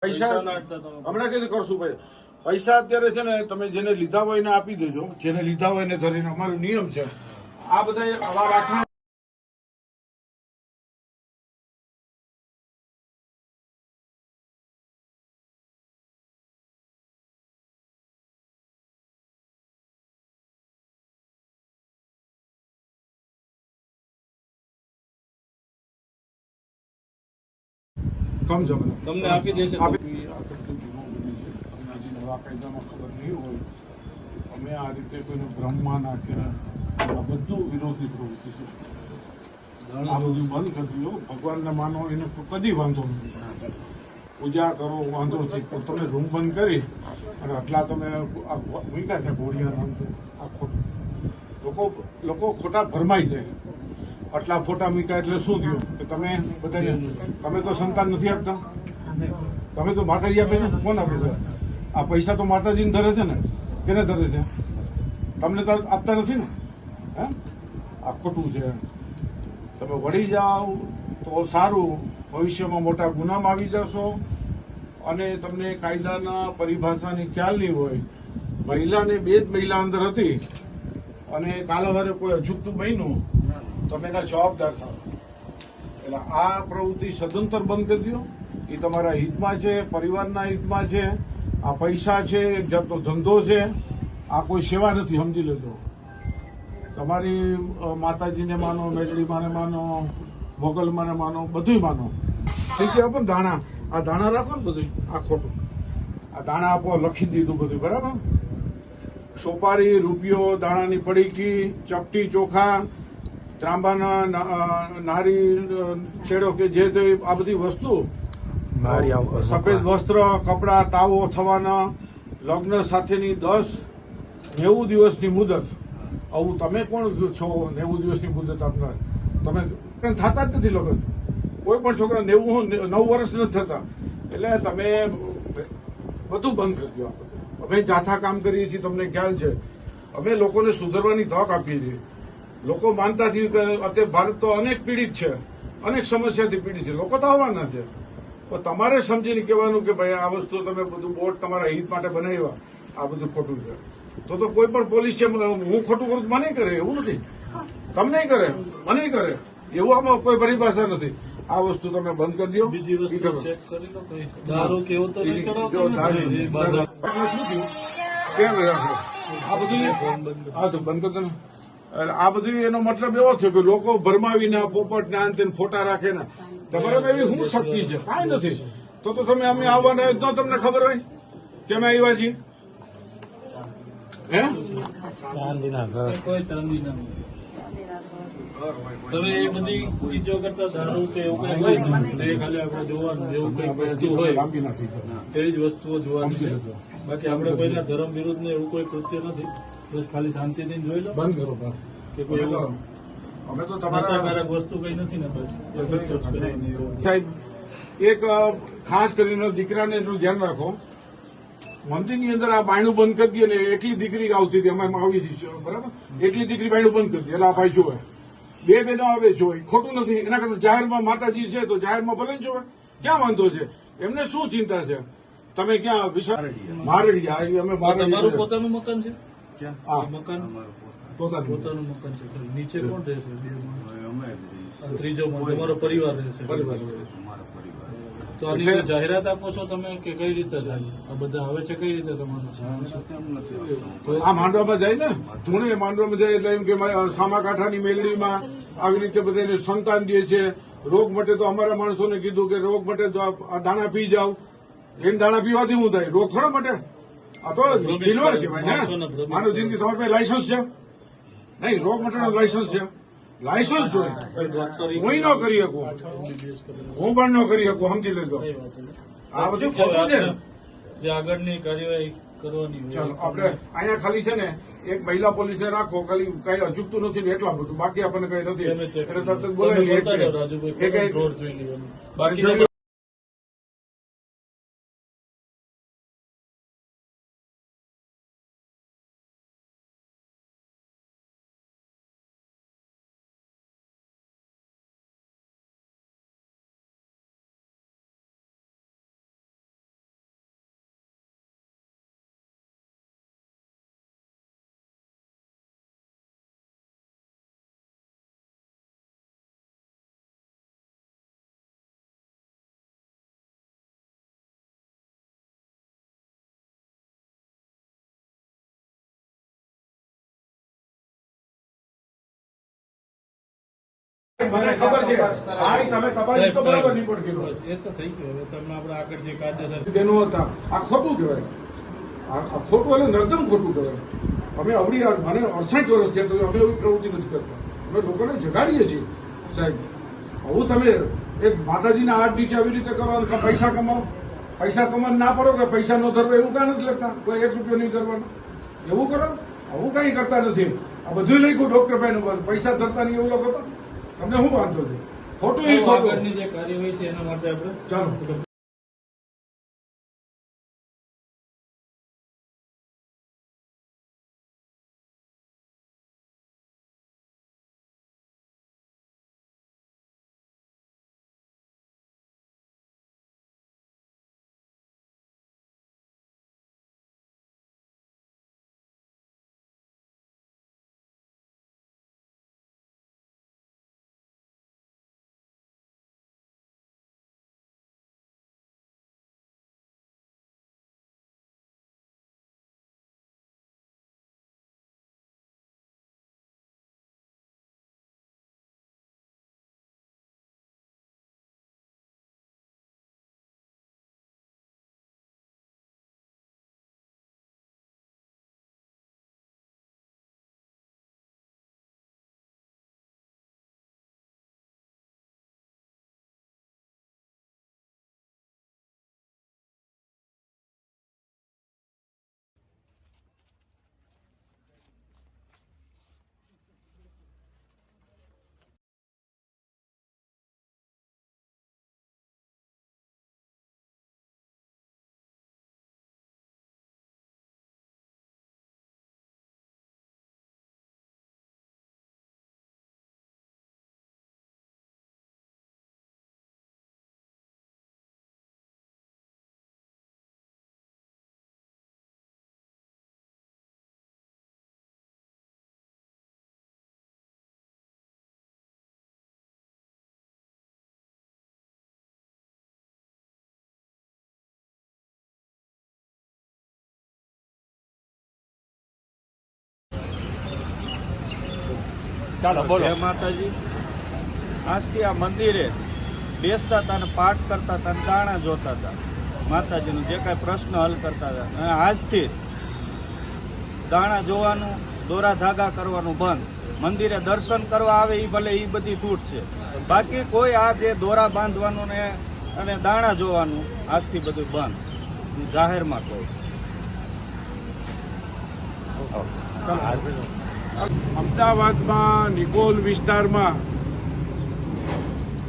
પૈસા હમણાં કઈ કરશું ભાઈ? પૈસા અત્યારે છે ને તમે જેને લીધા હોય એને આપી દેજો, જેને લીધા હોય એને ધરીને અમારો નિયમ છે આ બધા આવા રાખવા. સમજો તમને આપી દેશે. નવા કાયદામાં ખબર નહીં હોય, અમે આ રીતે કોઈને ભ્રમમાં નાખ્યા, આ બધું વિરોધી પ્રવૃત્તિ છે. આ બધું બંધ કરી દો. ભગવાનને માનો એને કદી વાંધો નથી, પૂજા કરો વાંધો નથી, પણ તમે રૂમ બંધ કરી અને આટલા તમે આ મૂક્યા છે ઘોડિયા નામથી, આ ખોટું લોકો ખોટા ભરમાઈ જાય. આટલા ફોટા મૂક્યા એટલે શું થયું કે તમે બધાને તમે તો સંતાન નથી આપતા, તમે તો માતાજી આપે છે. કોણ આપે છે? આ પૈસા તો માતાજીને ધરે છે ને, કેને ધરે છે? તમને તો આપતા નથી ને. હે, આ ખોટું છે. તમે વળી જાઓ તો સારું, ભવિષ્યમાં મોટા ગુનામાં આવી જશો અને તમને કાયદાના પરિભાષાની ખ્યાલ નહીં હોય. મહિલાને 2 જ મહિલા અંદર હતી અને કાલવારે કોઈ અજુગતું બન્યું, તમે એના જવાબદાર થાવ. એટલે આ પ્રવૃત્તિ સદંતર બંધ કરી દો. એ તમારા હિતમાં છે, પરિવારના હિતમાં છે. આ પૈસા છે, એક જાતનો ધંધો છે, આ કોઈ સેવા નથી, સમજી લેજો. તમારી માતાજીને માનો, મેજડીમાને માનો, મોગલમાને માનો, બધું માનો. ઠીક છે, આપો ને દાણા, આ દાણા રાખો ને બધું. આ ખોટું, આ દાણા આપો, લખી દીધું બધું બરાબર. સોપારી, રૂપિયો, દાણાની પડીકી, ચપટી, ચોખા, ત્રાંબાના નારી છેડો કે જે તે આ બધી વસ્તુ, સફેદ વસ્ત્ર, કપડા, તાવો થવાના, લગ્ન સાથેની 90 દિવસની મુદત. આવું તમે કોણ છો 90 દિવસની મુદત આપનાર? તમે થતા જ નથી લગ્ન. કોઈ પણ છોકરા 9 વર્ષ નથી થતા. એટલે તમે બધું બંધ કરી દો. અમે જાથા કામ કરીએ છીએ, તમને ખ્યાલ છે. અમે લોકોને સુધરવાની તક આપીએ છીએ. લોકો માનતા નથી કે અત્યારે ભારત તો અનેક પીડિત છે, અનેક સમસ્યાથી પીડિત છે. લોકો તો આવવાના છે, પણ તમારે સમજીને કહેવાનું કે ભાઈ આ વસ્તુ તમે બધું બોર્ડ તમારા હિત માટે બનાવ્યા, આ બધું ખોટું છે. તો કોઈ પણ પોલીસ છે, હું ખોટું કરું મને કરે એવું નથી, તમને કરે, મને કરે એવું આમાં કોઈ પરિભાષા નથી. આ વસ્તુ તમે બંધ કરી દો. બીજી વસ્તુ ચેક કરી લો, દારૂ કેવું તો નહીં ચડાવતો ને? આ બધું હા તો બંધ કરતો ને. આ બધું એનો મતલબ એવો થયો કે લોકો ભરમાવીને પોપટ ને આંતે ફોટા રાખે ને. તમારે એવી શું શક્તિ છે? કાંઈ નથી. તો તમે અમે આવવાના તો તમને ખબર હોય કે અમે આવ્યા છીએ. હે, કોઈ ચાંદીના તમે એ બધી ચીજો કરતા દારૂ કે એવું કઈ હોય ને, ખાલી આપણે જોવાનું એવું કઈ વસ્તુ હોય તેવી જ વસ્તુઓ જોવાની છે. બાકી આપણે કોઈના ધર્મ વિરુદ્ધ ને એવું કોઈ કૃત્ય નથી. બસ ખાલી શાંતિથી જોઈ લો, બંધ કરો કે કોઈ અમે તો નશાકારક વસ્તુ કઈ નથી ને. બસ સાહેબ, એક ખાસ કરીને દીકરાને એનું ધ્યાન રાખો. મંદિરની અંદર આ બાયણું બંધ કરી દઈએ ને, એકલી દીકરી આવતી હતી, અમે આવી હતી બરાબર, એકલી દીકરી બાયણું બંધ કરી દે એટલે આ ભાઈ જોવે. 2 બહેનો આવે જોવે, ખોટું નથી. એના કરતા જાહેરમાં માતાજી છે તો જાહેરમાં ભલે ને જોવે, ક્યાં વાંધો છે? એમને શું ચિંતા છે? તમે ક્યાં મારડિયા? અમે તમારું પોતાનું મકાન છે? હા, મકાન પોતાનું મકાન છે. નીચે કોણ રહે છે? ત્રીજો તમારો પરિવાર રહેશે? પરિવાર. તો આની જાહેરાત આપો છો તમે કે કઈ રીતે આ બધા આવે છે? કઈ રીતે તમારું આ માંડવામાં જાય ને, ધૂણે માંડવામાં જાય એટલે એમ કે સામાકાંઠાની મેલડીમાં આવી રીતે બધાને સંતાન દે છે. રોગ મટે તો અમારા માણસોને કીધું કે રોગ મટે તો આ દાણા પી જાવ. એમ દાણા પીવાથી શું થાય? રોગ થોડા મટે. આ તો ખીલવાડ કહેવાય ને. માનવ જિંદગી તમારી પાસે લાયસન્સ છે નહીં? રોગ મટેનું લાયસન્સ છે? લાયસન્સ જોઈએ. હું ન કરી શકું, હું પણ ન કરી શકું, સમજી લેજો. આ બધું ખોટું છે. જે આગળની કાર્યવાહી કરવાની ચાલો આપણે અહીંયા ખાલી છે ને એક મહિલા પોલીસને રાખો, ખાલી કઈ અજુગતું નથી ને એટલા બધું, બાકી આપણને કઈ નથી. એટલે તરત બોલાવી મને ખબર છે ભાઈ, તમે તપાસ તો બરાબર રિપોર્ટ કર્યો, બસ એ તો થઈ ગયું. હવે તમે આપણે આગળ જે કાયદેસર બેનો હતા, આ ખોટું કહેવાય, આ ખોટું એટલે નર્દમ ખોટું કહેવાય. અમે અવળી મને 68 વર્ષ થયા તો અમે એવી પ્રવૃત્તિ નથી કરતા. અમે લોકોને જગાડીએ છીએ સાહેબ. આવું તમે એક માતાજીના હાથ નીચે આવી રીતે કરો અને પૈસા કમાવો, પૈસા કમાવા ના પડો કે પૈસા ન ધરવો, એવું કાં નથી લખતા? કોઈ 1 રૂપિયો નહીં ધરવાનો, એવું કરો? આવું કંઈ કરતા નથી. આ બધું લઈ ગયું ડોક્ટર ભાઈ નું, પૈસા ધરતા નહીં એવું લખો તો તમને શું વાંધો છે? ખોટું એ ખોટું. આગળની જે કાર્યવાહી છે એના માટે આપણે ચાલો. ચાલો બોલો. જય માતાજી. આજથી આ મંદિરે બેસતા હતા ને પાઠ કરતા હતા ને દાણા જોતા હતા, માતાજીનું જે કાંઈ પ્રશ્ન હલ કરતા હતા. અને આજથી દાણા જોવાનું, દોરા ધાગા કરવાનું બંધ. મંદિરે દર્શન કરવા આવે એ ભલે એ બધી છૂટ છે, બાકી કોઈ આ જે દોરા બાંધવાનું ને અને દાણા જોવાનું આજથી બધું બંધ. હું જાહેરમાં કહું છું. અમદાવાદમાં નિકોલ વિસ્તારમાં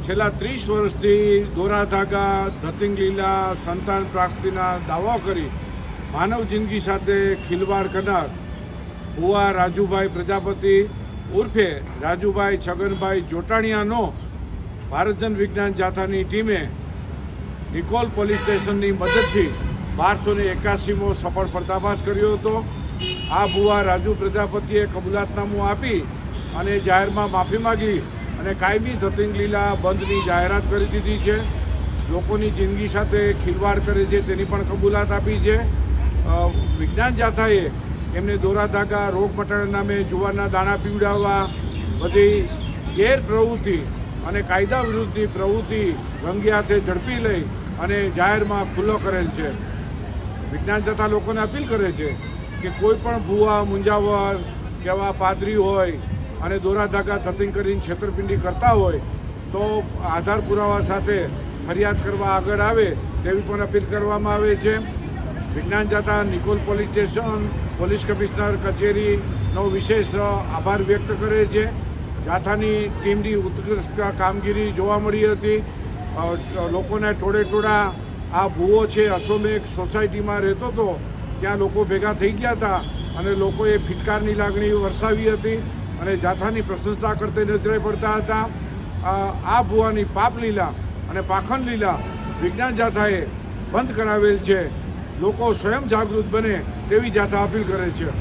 છેલ્લા 30 વર્ષથી દોરા ધાગા, ધતિંગ લીલા, સંતાન પ્રાપ્તિના દાવા કરી માનવ જિંદગી સાથે ખિલવાડ કરનાર ભુવા રાજુભાઈ પ્રજાપતિ ઉર્ફે રાજુભાઈ છગનભાઈ જોટાણીયાનો ભારત જન વિજ્ઞાન જાથાની ટીમે નિકોલ પોલીસ સ્ટેશનની મદદથી 1281મો સફળ પર્દાફાશ કર્યો હતો. આ ભુવા રાજુ પ્રજાપતિએ કબૂલાતનામું આપી અને જાહેરમાં માફી માગી અને કાયમી ધતિંગ લીલા બંધની જાહેરાત કરી દીધી છે. લોકોની જિંદગી સાથે ખિલવાડ કરે છે તેની પણ કબૂલાત આપી છે. વિજ્ઞાન જાથાએ એમને દોરા ધાગા, રોગ મટાડવા નામે જુવારના દાણા પીવડાવવા, બધી ગેરપ્રવૃત્તિ અને કાયદા વિરુદ્ધની પ્રવૃત્તિ રંગે હાથે ઝડપી લઈ અને જાહેરમાં ખુલ્લો કરેલ છે. વિજ્ઞાન જાથા લોકોને અપીલ કરે છે કે કોઈ પણ ભુવા, મુંજાવર કેવા પાદરી હોય અને દોરા ધાગા ધતિંગ કરીને છેતરપિંડી કરતા હોય તો આધાર પુરાવા સાથે ફરિયાદ કરવા આગળ આવે તેવી પણ અપીલ કરવામાં આવે છે. વિજ્ઞાન Jatha Nikol police station, police commissioner કચેરીનો વિશેષ આભાર વ્યક્ત કરે છે. જાથાની ટીમની ઉત્કૃષ્ટ કામગીરી જોવા મળી હતી. લોકોને ટોળે ટોળા આ ભુવો છે અશોમેઘ સોસાયટીમાં રહેતો હતો, ત્યાં લોકો ભેગા થઈ ગયા હતા અને લોકોએ ફિટકારની લાગણી વરસાવી હતી અને જાથાની પ્રશંસા કરતે નજરે પડતા હતા. આ ભુવાની પાપ લીલા અને પાખંડ લીલા વિજ્ઞાન જાથાએ બંધ કરાવેલ છે. લોકો સ્વયં જાગૃત બને તેવી જાથા અપીલ કરે છે.